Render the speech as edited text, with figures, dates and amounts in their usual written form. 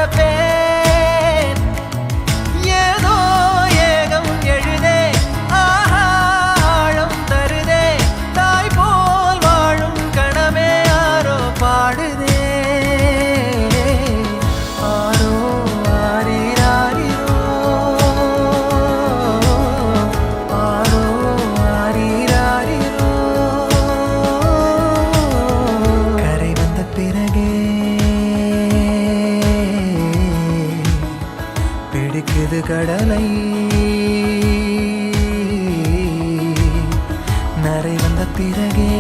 நடப்பேன் ஏதோ ஏகம் எழுதே ஆழம் தருதே தாய் போல் வாழும் கணமே யாரோ பாடுதே ஆரோ ஆரீராரிரோ ஆரோ ஆரீராரிரோ கரை வந்த பிறகே பிடிக்குது கடலை நரை வந்த பிறகே